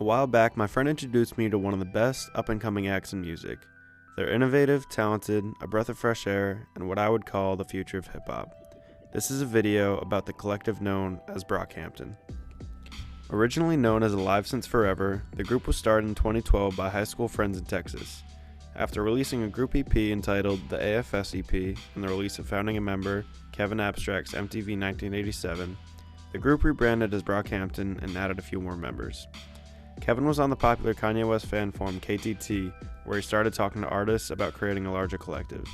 A while back, my friend introduced me to one of the best up-and-coming acts in music. They're innovative, talented, a breath of fresh air, and what I would call the future of hip-hop. This is a video about the collective known as Brockhampton. Originally known as Alive Since Forever, the group was started in 2012 by high school friends in Texas. After releasing a group EP entitled the AFS EP and the release of founding member Kevin Abstract's MTV 1987, the group rebranded as Brockhampton and added a few more members. Kevin was on the popular Kanye West fan forum KTT, where he started talking to artists about creating a larger collective.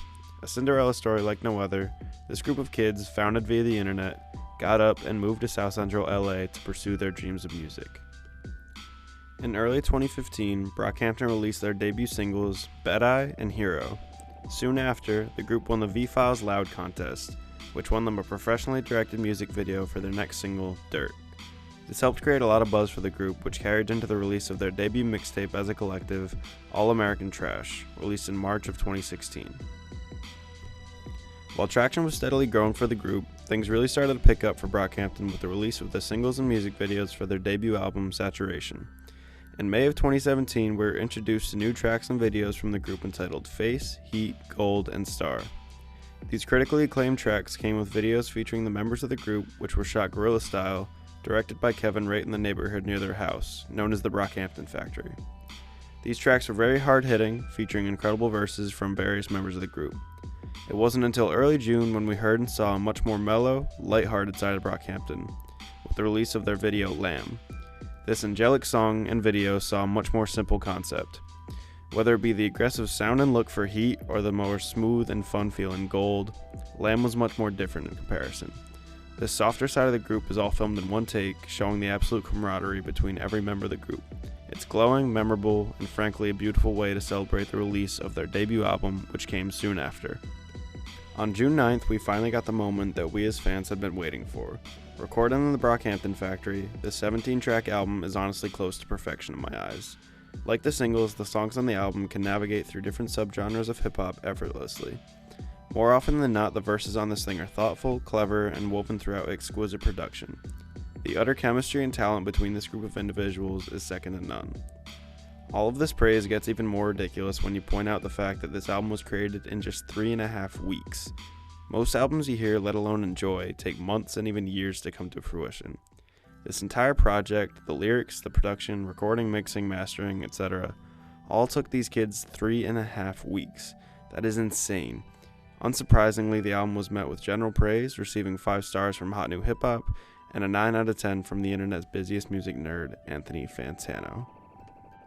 A Cinderella story like no other, this group of kids, founded via the internet, got up and moved to South Central LA to pursue their dreams of music. In early 2015, Brockhampton released their debut singles, Bed Eye and Hero. Soon after, the group won the V-Files Loud contest, which won them a professionally directed music video for their next single, Dirt. This helped create a lot of buzz for the group, which carried into the release of their debut mixtape as a collective, All American Trash, released in March of 2016. While traction was steadily growing for the group, things really started to pick up for Brockhampton with the release of the singles and music videos for their debut album, Saturation. In May of 2017, we were introduced to new tracks and videos from the group entitled Face, Heat, Gold, and Star. These critically acclaimed tracks came with videos featuring the members of the group, which were shot guerrilla style, directed by Kevin right in the neighborhood near their house, known as the Brockhampton Factory. These tracks were very hard-hitting, featuring incredible verses from various members of the group. It wasn't until early June when we heard and saw a much more mellow, light-hearted side of Brockhampton, with the release of their video Lamb. This angelic song and video saw a much more simple concept. Whether it be the aggressive sound and look for Heat or the more smooth and fun-feeling Gold, Lamb was much more different in comparison. This softer side of the group is all filmed in one take, showing the absolute camaraderie between every member of the group. It's glowing, memorable, and frankly a beautiful way to celebrate the release of their debut album, which came soon after. On June 9th, we finally got the moment that we as fans had been waiting for. Recorded in the Brockhampton Factory, this 17-track album is honestly close to perfection in my eyes. Like the singles, the songs on the album can navigate through different subgenres of hip-hop effortlessly. More often than not, the verses on this thing are thoughtful, clever, and woven throughout exquisite production. The utter chemistry and talent between this group of individuals is second to none. All of this praise gets even more ridiculous when you point out the fact that this album was created in just 3.5 weeks. Most albums you hear, let alone enjoy, take months and even years to come to fruition. This entire project, the lyrics, the production, recording, mixing, mastering, etc., all took these kids 3.5 weeks. That is insane. Unsurprisingly, the album was met with general praise, receiving 5 stars from Hot New Hip Hop and a 9 out of 10 from the internet's busiest music nerd, Anthony Fantano.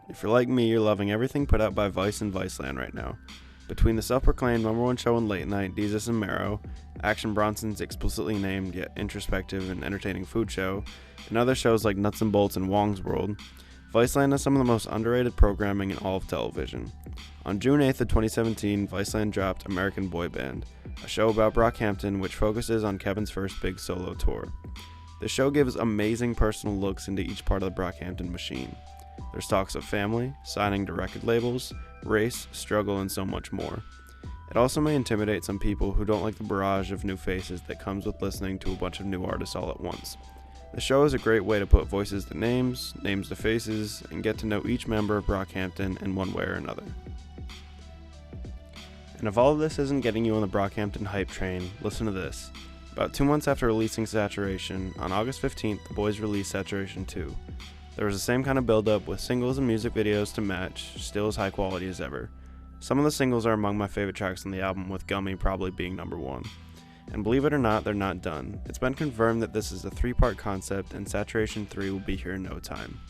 If you're like me, you're loving everything put out by Vice and Viceland right now. Between the self-proclaimed #1 show in late night, Desus and Mero, Action Bronson's explicitly named yet introspective and entertaining food show, and other shows like Nuts and Bolts and Wong's World, Viceland has some of the most underrated programming in all of television. On June 8th of 2017, Viceland dropped American Boy Band, a show about Brockhampton which focuses on Kevin's first big solo tour. The show gives amazing personal looks into each part of the Brockhampton machine. There's talks of family, signing to record labels, race, struggle, and so much more. It also may intimidate some people who don't like the barrage of new faces that comes with listening to a bunch of new artists all at once. The show is a great way to put voices to names, names to faces, and get to know each member of Brockhampton in one way or another. And if all of this isn't getting you on the Brockhampton hype train, listen to this. About 2 months after releasing Saturation, on August 15th, the boys released Saturation 2. There was the same kind of build-up with singles and music videos to match, still as high quality as ever. Some of the singles are among my favorite tracks on the album, with Gummy probably being #1. And believe it or not, they're not done. It's been confirmed that this is a 3-part concept and Saturation 3 will be here in no time.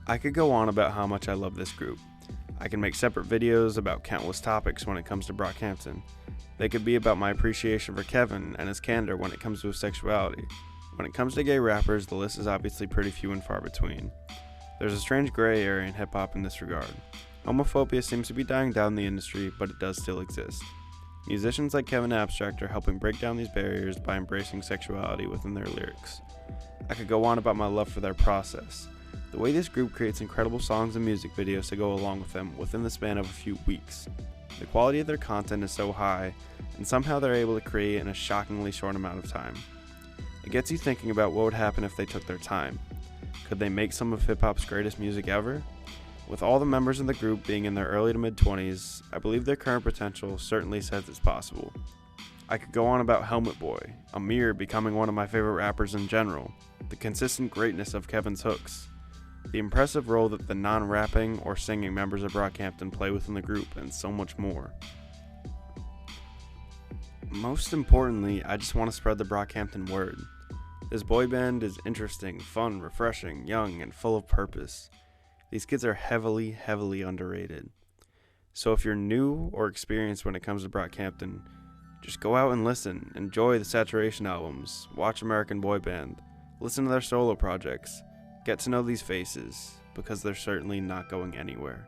I could go on about how much I love this group. I can make separate videos about countless topics when it comes to Brockhampton. They could be about my appreciation for Kevin and his candor when it comes to his sexuality. When it comes to gay rappers, the list is obviously pretty few and far between. There's a strange gray area in hip-hop in this regard. Homophobia seems to be dying down in the industry, but it does still exist. Musicians like Kevin Abstract are helping break down these barriers by embracing sexuality within their lyrics. I could go on about my love for their process. The way this group creates incredible songs and music videos to go along with them within the span of a few weeks. The quality of their content is so high, and somehow they're able to create in a shockingly short amount of time. It gets you thinking about what would happen if they took their time. Could they make some of hip-hop's greatest music ever? With all the members in the group being in their early to mid-20s, I believe their current potential certainly says it's possible. I could go on about Helmet Boy, Amir becoming one of my favorite rappers in general, the consistent greatness of Kevin's hooks, the impressive role that the non-rapping or singing members of Brockhampton play within the group, and so much more. Most importantly, I just want to spread the Brockhampton word. This boy band is interesting, fun, refreshing, young, and full of purpose. These kids are heavily, heavily underrated. So if you're new or experienced when it comes to Brockhampton, just go out and listen, enjoy the Saturation albums, watch American Boy Band, listen to their solo projects, get to know these faces, because they're certainly not going anywhere.